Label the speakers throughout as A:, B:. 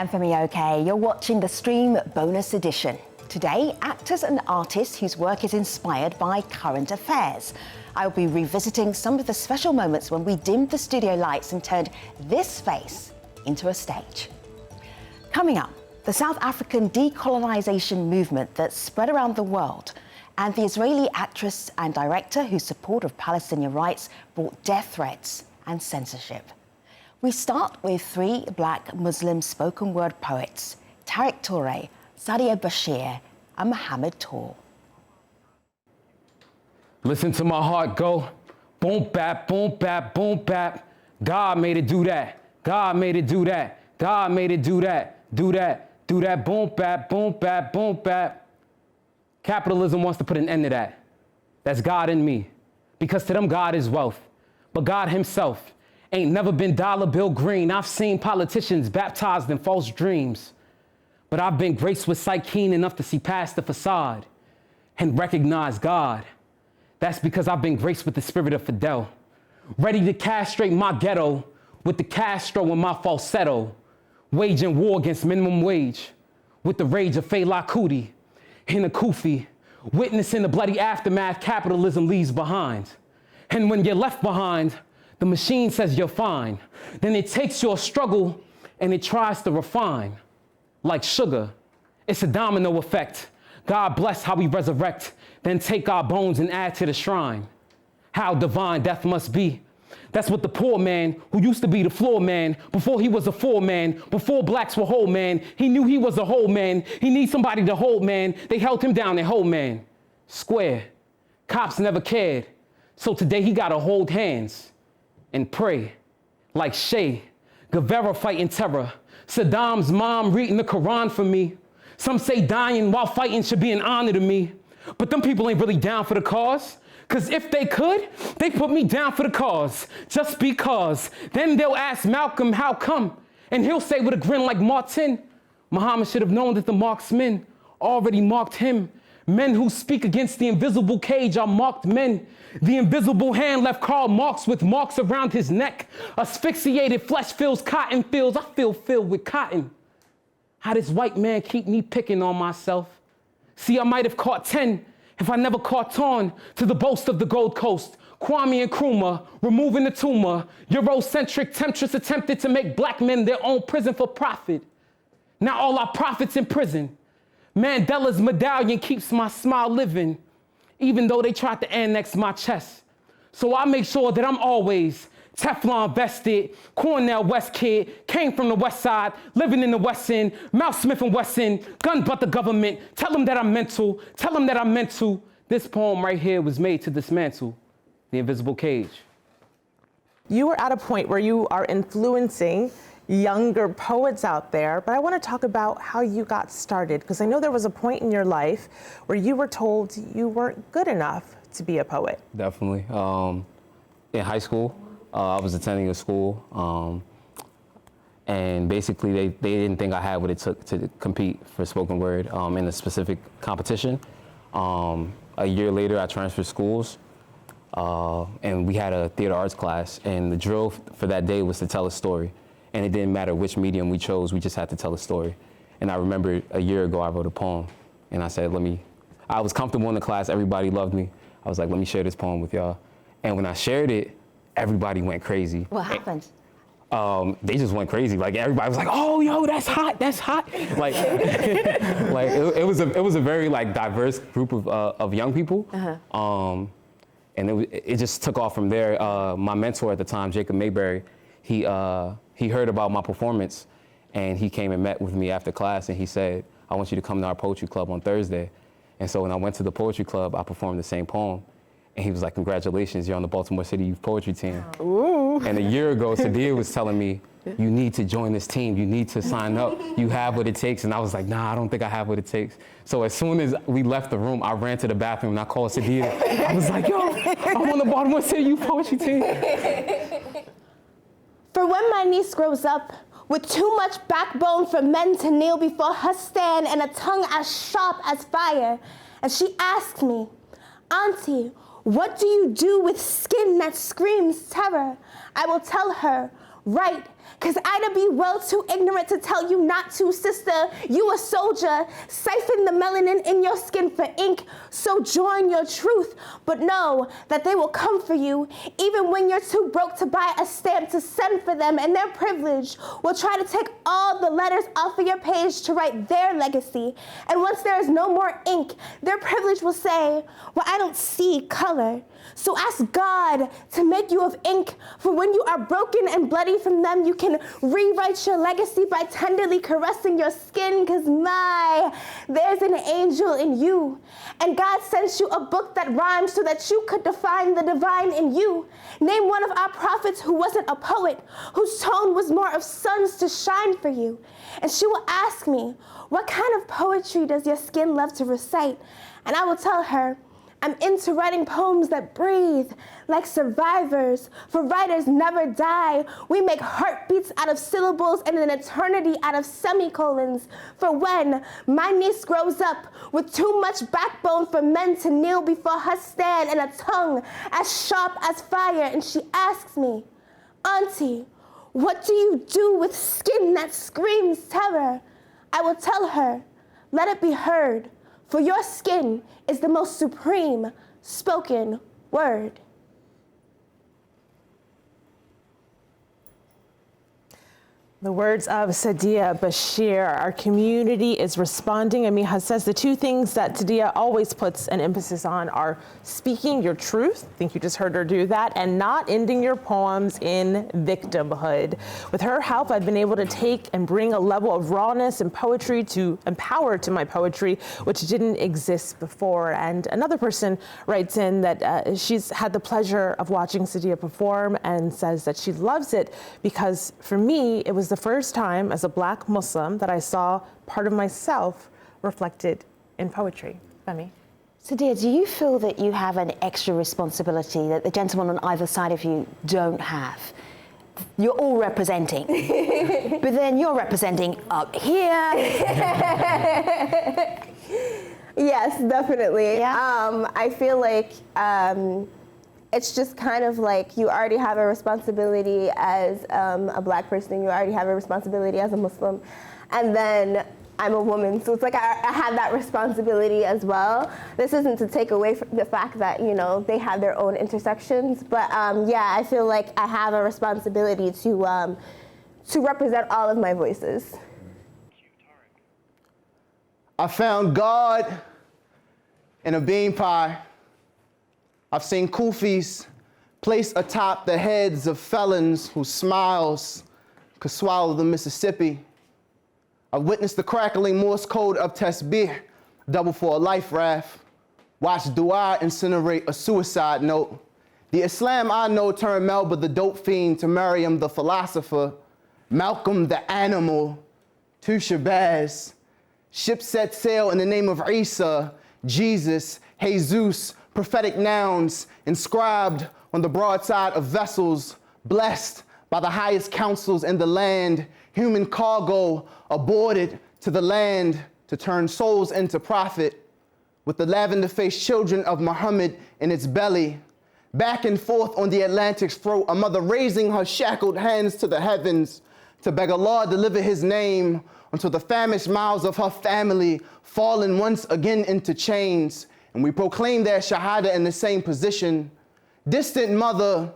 A: I'm Femi OK. You're watching the Stream Bonus Edition. Today, actors and artists whose work is inspired by current affairs. I'll be revisiting some of the special moments when we dimmed the studio lights and turned this space into a stage. Coming up, the South African decolonization movement that spread around the world, and the Israeli actress and director whose support of Palestinian rights brought death threats and censorship. We start with three black Muslim spoken word poets, Tariq Toure, Sadia Bashir, and Mohammed Tour.
B: Listen to my heart go, boom bap, boom bap, boom bap. God made it do that. God made it do that. God made it do that. Do that. Do that. Boom bap, boom bap, boom bap. Capitalism wants to put an end to that. That's God in me. Because to them, God is wealth. But God himself ain't never been dollar bill green. I've seen politicians baptized in false dreams. But I've been graced with sight keen enough to see past the facade and recognize God. That's because I've been graced with the spirit of Fidel, ready to castrate my ghetto with the Castro and my falsetto, waging war against minimum wage with the rage of Fela Kuti in a kufi, witnessing the bloody aftermath capitalism leaves behind. And when you're left behind, the machine says you're fine. Then it takes your struggle and it tries to refine. Like sugar, it's a domino effect. God bless how we resurrect, then take our bones and add to the shrine. How divine death must be. That's what the poor man, who used to be the floor man, before he was a four man, before blacks were whole man, he knew he was a whole man. He needs somebody to hold man. They held him down and hold man. Square. Cops never cared. So today he gotta hold hands and pray. Like Che Guevara fighting terror. Saddam's mom reading the Quran for me. Some say dying while fighting should be an honor to me. But them people ain't really down for the cause. Cause if they could, they put me down for the cause. Just because. Then they'll ask Malcolm, how come? And he'll say with a grin like Martin, Muhammad should have known that the marksmen already marked him. Men who speak against the invisible cage are marked men. The invisible hand left Karl Marx with marks around his neck. Asphyxiated flesh fills cotton fields. I feel filled with cotton. How this white man keep me picking on myself? See, I might have caught 10 if I never caught on to the boast of the Gold Coast. Kwame Nkrumah, removing the tumor. Eurocentric temptress attempted to make black men their own prison for profit. Now all our prophets in prison. Mandela's medallion keeps my smile living, even though they tried to annex my chest. So I make sure that I'm always Teflon vested, Cornell West kid, came from the West Side, living in the West End, Mount Smith and Wesson, gun but the government. Tell them that I'm mental, tell them that I'm mental. This poem right here was made to dismantle the invisible cage.
C: You are at a point where you are influencing younger poets out there, but I want to talk about how you got started, because I know there was a point in your life where you were told you weren't good enough to be a poet.
B: Definitely. In high school, I was attending a school, and basically they didn't think I had what it took to compete for spoken word in a specific competition. A year later, I transferred schools, and we had a theater arts class, and the drill for that day was to tell a story. And it didn't matter which medium we chose, we just had to tell a story. And I remember a year ago, I wrote a poem, and I said, I was comfortable in the class, everybody loved me. I was like, let me share this poem with y'all. And when I shared it, everybody went crazy.
A: What happened?
B: They just went crazy. Like everybody was like, "Oh, yo, that's hot, that's hot!" Like, it was a very like diverse group of young people, and it just took off from there. My mentor at the time, Jacob Mayberry, he heard about my performance, and he came and met with me after class, and he said, "I want you to come to our poetry club on Thursday." And so when I went to the poetry club, I performed the same poem. And he was like, "Congratulations, you're on the Baltimore City Youth Poetry team."
C: Ooh.
B: And a year ago, Sadia was telling me, "You need to join this team. You need to sign up. You have what it takes." And I was like, "Nah, I don't think I have what it takes." So as soon as we left the room, I ran to the bathroom and I called Sadia. I was like, "Yo, I'm on the Baltimore City Youth Poetry team."
D: For when my niece grows up with too much backbone for men to kneel before her stand and a tongue as sharp as fire, and she asks me, "Auntie, what do you do with skin that screams terror?" I will tell her, "Write Cause I'd be well too ignorant to tell you not to, sister. You a soldier, siphon the melanin in your skin for ink, so join your truth. But know that they will come for you, even when you're too broke to buy a stamp to send for them, and their privilege will try to take all the letters off of your page to write their legacy. And once there is no more ink, their privilege will say, well, I don't see color. So ask God to make you of ink, for when you are broken and bloody from them, you can rewrite your legacy by tenderly caressing your skin, because there's an angel in you. And God sent you a book that rhymes so that you could define the divine in you. Name one of our prophets who wasn't a poet, whose tone was more of suns to shine for you. And she will ask me, what kind of poetry does your skin love to recite? And I will tell her, I'm into writing poems that breathe like survivors, for writers never die. We make heartbeats out of syllables and an eternity out of semicolons. For when my niece grows up with too much backbone for men to kneel before her stand, and a tongue as sharp as fire, and she asks me, Auntie, what do you do with skin that screams terror? I will tell her, let it be heard, for your skin is the most supreme spoken word.
C: The words of Sadia Bashir. Our community is responding. Amiha says the two things that Sadia always puts an emphasis on are speaking your truth, I think you just heard her do that, and not ending your poems in victimhood. With her help, I've been able to take and bring a level of rawness and poetry and power to my poetry, which didn't exist before. And another person writes in that she's had the pleasure of watching Sadia perform and says that she loves it because for me, it was the first time as a Black Muslim that I saw part of myself reflected in poetry. Femi.
A: Sadia, do you feel that you have an extra responsibility that the gentleman on either side of you don't have? You're all representing, but then you're representing up here.
D: Yes, definitely.
A: Yeah.
D: I feel like it's just kind of like you already have a responsibility as a Black person, you already have a responsibility as a Muslim, and then I'm a woman, so it's like I have that responsibility as well. This isn't to take away from the fact that, you know, they have their own intersections, but yeah, I feel like I have a responsibility to represent all of my voices.
E: I found God in a bean pie. I've seen kufis placed atop the heads of felons whose smiles could swallow the Mississippi. I've witnessed the crackling Morse code of Tasbih, double for a life raft. Watched Dua incinerate a suicide note. The Islam I know turned Melba the dope fiend to Maryam the philosopher, Malcolm the animal, to Shabazz. Ships set sail in the name of Isa, Jesus, Jesus, prophetic nouns inscribed on the broadside of vessels, blessed by the highest councils in the land, human cargo aborted to the land to turn souls into profit, with the lavender-faced children of Muhammad in its belly. Back and forth on the Atlantic's throat, a mother raising her shackled hands to the heavens to beg Allah deliver his name until the famished mouths of her family fallen once again into chains. And we proclaim their shahada in the same position. Distant mother,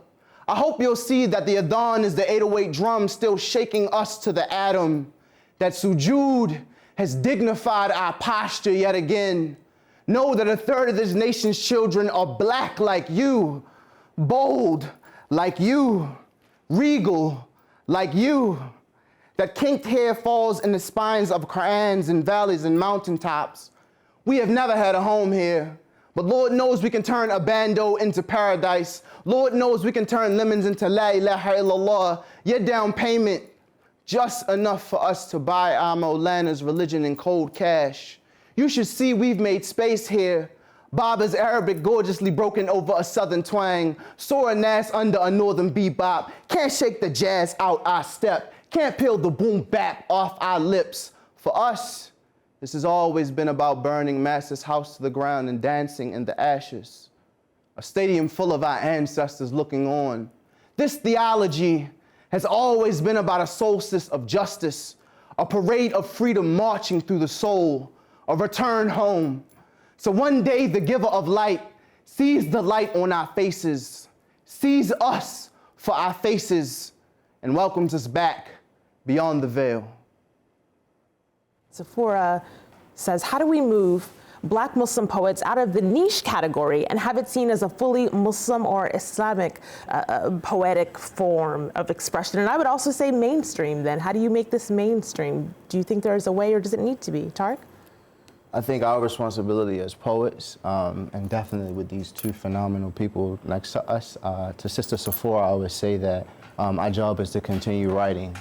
E: I hope you'll see that the adhan is the 808 drum still shaking us to the atom, that sujood has dignified our posture yet again. Know that a third of this nation's children are Black like you, bold like you, regal like you, that kinked hair falls in the spines of Qur'ans and valleys and mountaintops. We have never had a home here, but Lord knows we can turn a bando into paradise. Lord knows we can turn lemons into la ilaha illallah. Your down payment, just enough for us to buy our Maulana's religion in cold cash. You should see we've made space here. Baba's Arabic gorgeously broken over a southern twang. Sora Nas under a northern bebop. Can't shake the jazz out our step. Can't peel the boom bap off our lips. For us, this has always been about burning Master's house to the ground and dancing in the ashes. A stadium full of our ancestors looking on. This theology has always been about a solstice of justice, a parade of freedom marching through the soul, a return home. So one day the giver of light sees the light on our faces, sees us for our faces, and welcomes us back beyond the veil.
C: Sephora says, how do we move Black Muslim poets out of the niche category and have it seen as a fully Muslim or Islamic poetic form of expression? And I would also say mainstream then. How do you make this mainstream? Do you think there is a way, or does it need to be? Tariq?
E: I think our responsibility as poets, and definitely with these two phenomenal people next to us, to Sister Sephora, I would say that our job is to continue writing.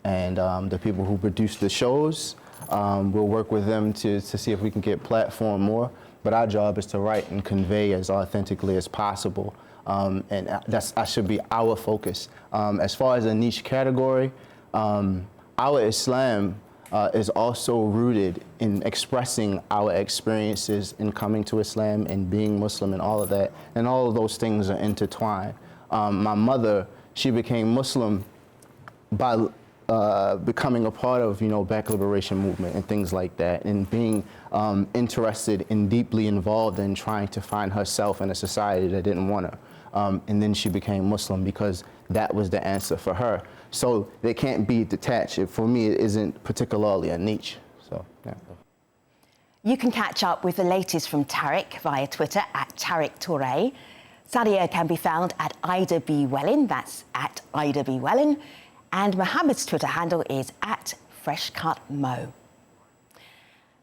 E: And the people who produce the shows, we'll work with them to see if we can get platform more. But our job is to write and convey as authentically as possible. And that should be our focus. As far as a niche category, our Islam is also rooted in expressing our experiences in coming to Islam and being Muslim and all of that. And all of those things are intertwined. My mother, she became Muslim by becoming a part of, Black liberation movement and things like that, and being interested and deeply involved in trying to find herself in a society that didn't want her. And then she became Muslim because that was the answer for her. So they can't be detached. For me, it isn't particularly a niche. So, yeah.
A: You can catch up with the latest from Tariq via Twitter at Tariq Touré. Sadia can be found at Ida B. Wellin, that's at Ida B. Wellin. And Mohammed's Twitter handle is at FreshCutMo.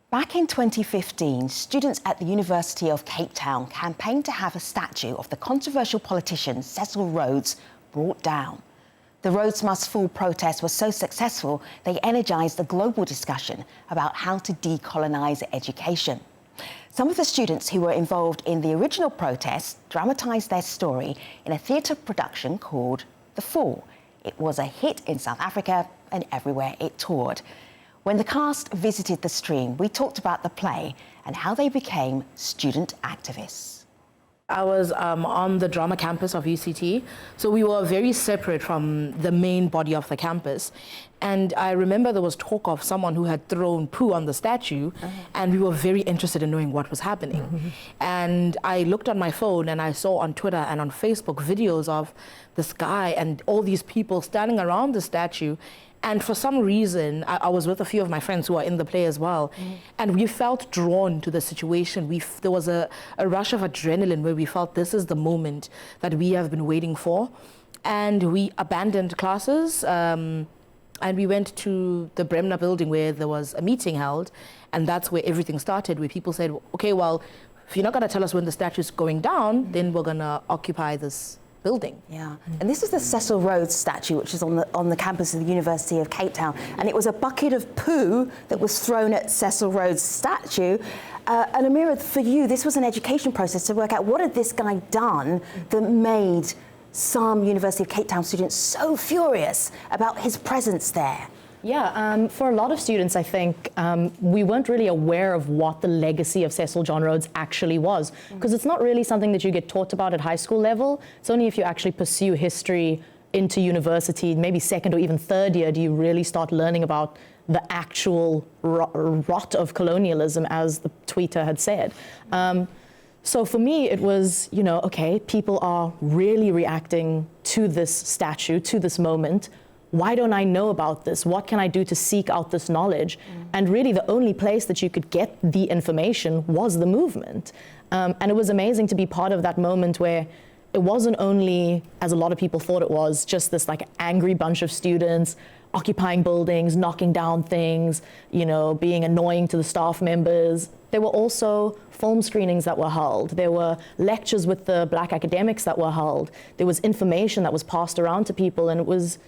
A: Back in 2015, students at the University of Cape Town campaigned to have a statue of the controversial politician Cecil Rhodes brought down. The Rhodes Must Fall protest was so successful, they energised a global discussion about how to decolonise education. Some of the students who were involved in the original protest dramatised their story in a theatre production called The Fall. It was a hit in South Africa and everywhere it toured. When the cast visited the stream, we talked about the play and how they became student activists.
F: I was on the drama campus of UCT, so we were very separate from the main body of the campus. And I remember there was talk of someone who had thrown poo on the statue, and we were very interested in knowing what was happening. And I looked on my phone and I saw on Twitter and on Facebook videos of this guy and all these people standing around the statue. And for some reason, I was with a few of my friends who are in the play as well, and we felt drawn to the situation. There was a rush of adrenaline where we felt this is the moment that we have been waiting for. And we abandoned classes, and we went to the Bremner building where there was a meeting held, and that's where everything started, where people said, okay, well, if you're not gonna tell us when the statue's going down, then we're gonna occupy this building.
A: Yeah, and this is the Cecil Rhodes statue, which is on the campus of the University of Cape Town, and it was a bucket of poo that was thrown at Cecil Rhodes' statue. And Amira, for you, this was an education process to work out what had this guy done that made some University of Cape Town students so furious about his presence there.
G: Yeah, for a lot of students, I think we weren't really aware of what the legacy of Cecil John Rhodes actually was, because it's not really something that you get taught about at high school level. It's only if you actually pursue history into university, maybe second or even third year, do you really start learning about the actual rot of colonialism, as the tweeter had said. So for me, it was, okay, people are really reacting to this statue, to this moment. Why don't I know about this? What can I do to seek out this knowledge? And really the only place that you could get the information was the movement. And it was amazing to be part of that moment where it wasn't only, as a lot of people thought it was, just this like angry bunch of students occupying buildings, knocking down things, being annoying to the staff members. There were also film screenings that were held. There were lectures with the Black academics that were held. There was information that was passed around to people, and it was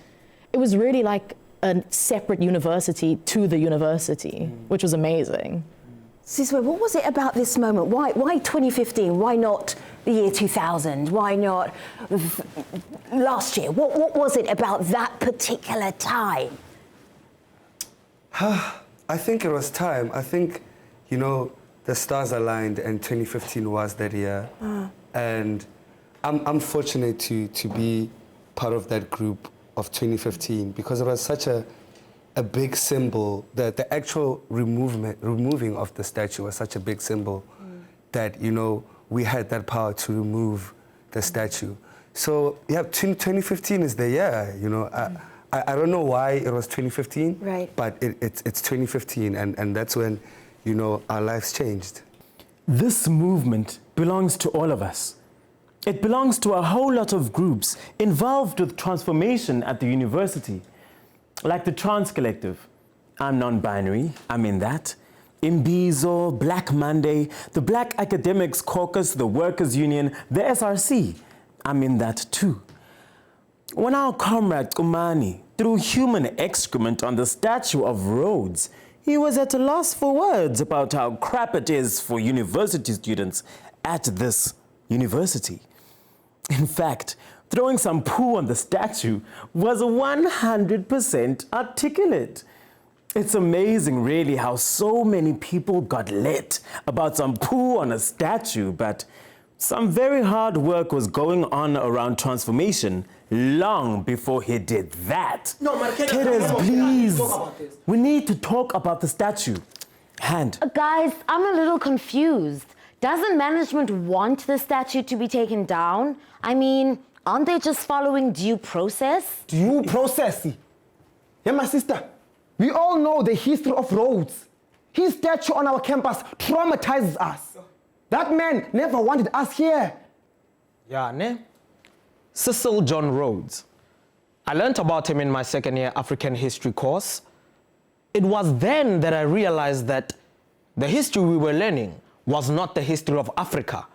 G: really like a separate university to the university, which was amazing.
A: Siswe, what was it about this moment? Why 2015? Why not the year 2000? Why not last year? What was it about that particular time?
H: I think it was time. I think, the stars aligned and 2015 was that year. And I'm fortunate to be part of that group of 2015 because it was such a big symbol. The actual removing of the statue was such a big symbol that, you know, we had that power to remove the statue. So yeah, 2015 is the year, you know. I don't know why it was 2015,
D: right,
H: but it's 2015, and that's when, you know, our lives changed.
I: This movement belongs to all of us. It belongs to a whole lot of groups involved with transformation at the university, like the Trans Collective. I'm non-binary, I'm in that. Imbizo, Black Monday, the Black Academics Caucus, the Workers' Union, the SRC. I'm in that too. When our comrade Kumani threw human excrement on the statue of Rhodes, he was at a loss for words about how crap it is for university students at this university. In fact, throwing some poo on the statue was 100% articulate. It's amazing, really, how so many people got lit about some poo on a statue, but some very hard work was going on around transformation long before he did that.
J: No, man,
I: Kiddos, please. We need to talk about the statue. Hand.
K: Guys, I'm a little confused. Doesn't management want the statue to be taken down? I mean, aren't they just following due process?
J: Due process? Yeah, my sister, we all know the history of Rhodes. His statue on our campus traumatizes us. That man never wanted us here.
L: Yeah, ne? Cecil John Rhodes. I learned about him in my second year African history course. It was then that I realized that the history we were learning was not the history of Africa,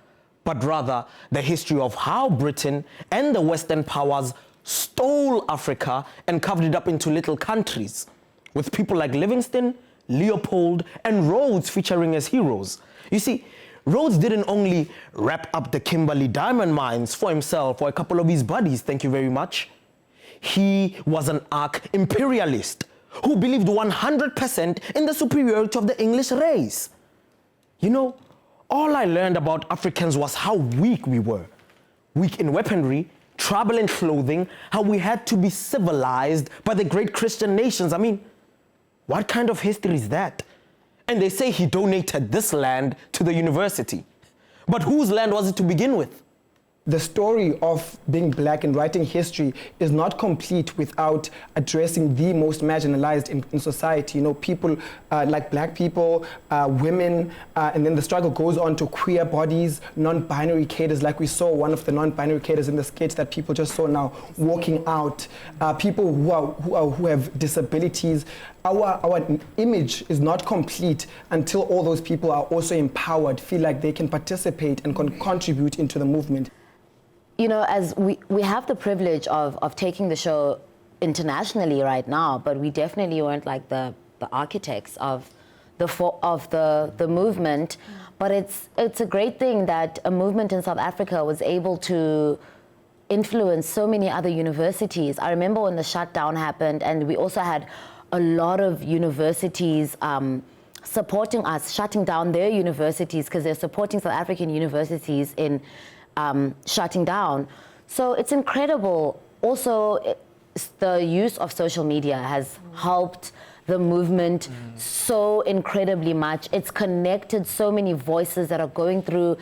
L: but rather the history of how Britain and the Western powers stole Africa and carved it up into little countries, with people like Livingstone, Leopold, and Rhodes featuring as heroes. You see, Rhodes didn't only wrap up the Kimberley diamond mines for himself or a couple of his buddies, thank you very much. He was an arch imperialist who believed 100% in the superiority of the English race. You know, all I learned about Africans was how weak we were. Weak in weaponry, travel and clothing, how we had to be civilized by the great Christian nations. I mean, what kind of history is that? And they say he donated this land to the university. But whose land was it to begin with?
J: The story of being black and writing history is not complete without addressing the most marginalized in society. You know, people like black people, women, and then the struggle goes on to queer bodies, non-binary cadres, like we saw one of the non-binary cadres in the sketch that people just saw now, walking out, people who have disabilities. Our image is not complete until all those people are also empowered, feel like they can participate and contribute into the movement.
K: You know, as we have the privilege of taking the show internationally right now, but we definitely weren't like the architects of the movement. But it's a great thing that a movement in South Africa was able to influence so many other universities. I remember when the shutdown happened, and we also had a lot of universities supporting us, shutting down their universities because they're supporting South African universities in shutting down. So it's incredible. Also, the use of social media has helped the movement so incredibly much. It's connected so many voices that are going through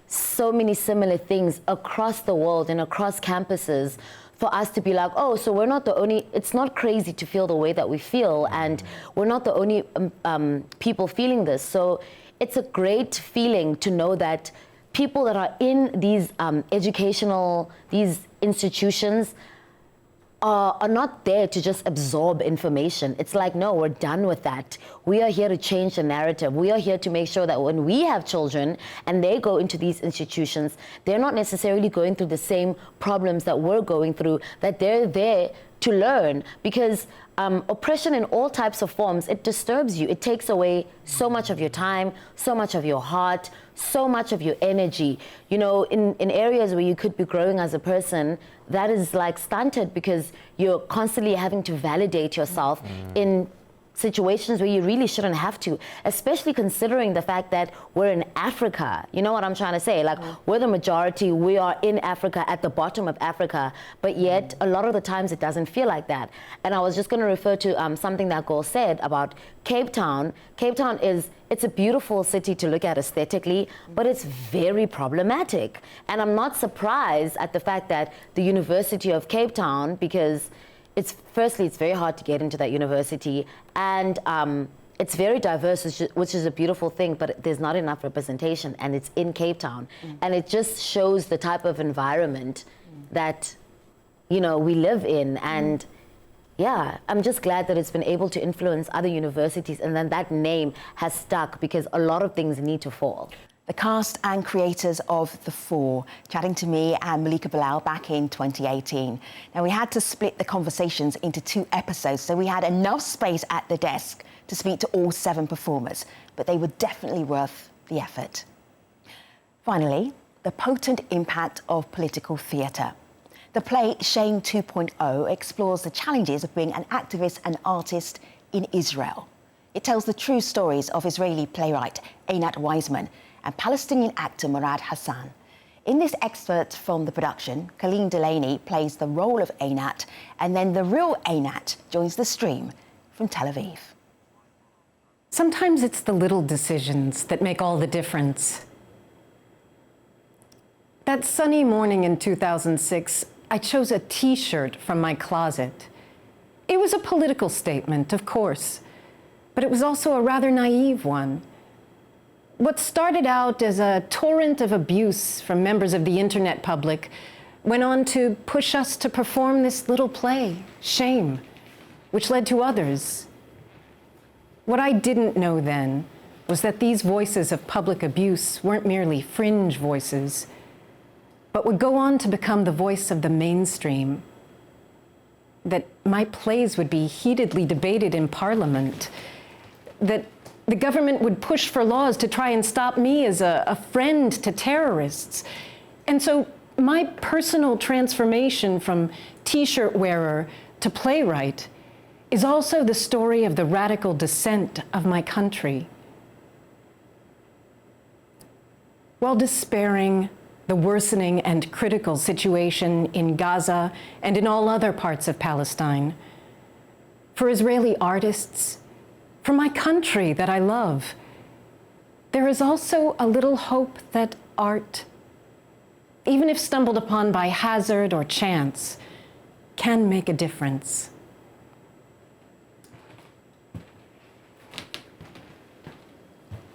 K: so many similar things across the world and across campuses, for us to be like, oh, so we're not the only, it's not crazy to feel the way that we feel, and we're not the only people feeling this. So it's a great feeling to know that people that are in these these institutions are not there to just absorb information. It's like, no, we're done with that. We are here to change the narrative. We are here to make sure that when we have children and they go into these institutions, they're not necessarily going through the same problems that we're going through, that they're there to learn. Because oppression in all types of forms, it disturbs you. It takes away so much of your time, so much of your heart, so much of your energy. You know, in areas where you could be growing as a person, that is like stunted because you're constantly having to validate yourself in situations where you really shouldn't have to, especially considering the fact that we're in Africa. You know what I'm trying to say? Like, we're the majority, we are in Africa, at the bottom of Africa, but yet a lot of the times it doesn't feel like that. And I was just going to refer to something that Gol said about Cape Town. Cape Town it's a beautiful city to look at aesthetically, but it's very problematic. And I'm not surprised at the fact that the University of Cape Town, because firstly, it's very hard to get into that university, and it's very diverse, which is a beautiful thing, but there's not enough representation, and it's in Cape Town. And it just shows the type of environment that, we live in. And yeah, I'm just glad that it's been able to influence other universities, and then that name has stuck, because a lot of things need to fall.
A: The cast and creators of The Four chatting to me and Malika Bilal back in 2018. Now, we had to split the conversations into 2 episodes, so we had enough space at the desk to speak to all 7 performers, but they were definitely worth the effort. Finally, the potent impact of political theatre. The play Shame 2.0 explores the challenges of being an activist and artist in Israel. It tells the true stories of Israeli playwright Einat Weizman and Palestinian actor Murad Hassan. In this excerpt from the production, Colleen Delaney plays the role of Einat, and then the real Einat joins the stream from Tel Aviv.
M: Sometimes it's the little decisions that make all the difference. That sunny morning in 2006, I chose a T-shirt from my closet. It was a political statement, of course, but it was also a rather naive one. What started out as a torrent of abuse from members of the internet public went on to push us to perform this little play, Shame, which led to others. What I didn't know then was that these voices of public abuse weren't merely fringe voices, but would go on to become the voice of the mainstream. That my plays would be heatedly debated in Parliament, that the government would push for laws to try and stop me as a friend to terrorists. And so my personal transformation from T-shirt wearer to playwright is also the story of the radical descent of my country. While despairing the worsening and critical situation in Gaza and in all other parts of Palestine, for Israeli artists, for my country that I love, there is also a little hope that art, even if stumbled upon by hazard or chance, can make a difference.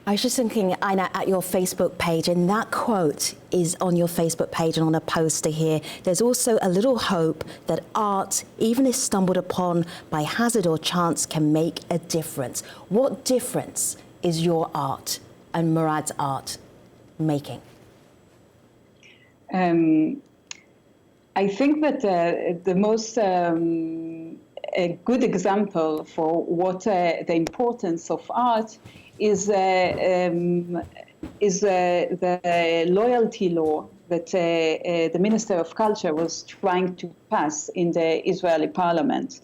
A: I was just thinking, Einat, at your Facebook page, and that quote is on your Facebook page and on a poster here. There's also a little hope that art, even if stumbled upon by hazard or chance, can make a difference. What difference is your art and Murad's art making?
N: I think that the most a good example for what the importance of art is the loyalty law that the Minister of Culture was trying to pass in the Israeli parliament.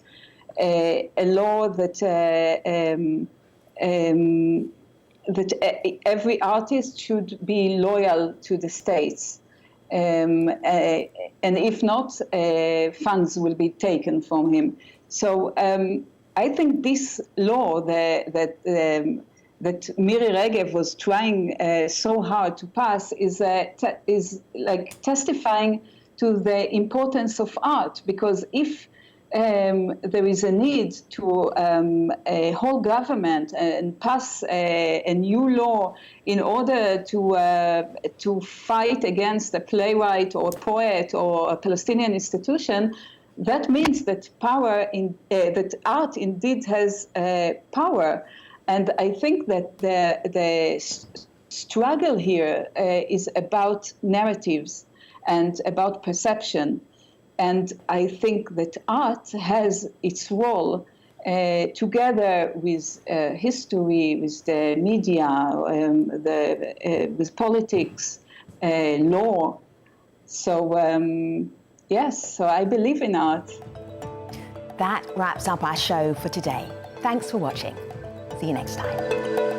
N: A law that every artist should be loyal to the states. And if not, funds will be taken from him. So I think this law that Miri Regev was trying so hard to pass is like testifying to the importance of art, because if there is a need to a whole government and pass a new law in order to fight against a playwright or a poet or a Palestinian institution, that means that that art indeed has power. And I think that the struggle here is about narratives and about perception. And I think that art has its role together with history, with the media, with politics, law. So, yes, so I believe in art.
A: That wraps up our show for today. Thanks for watching. See you next time.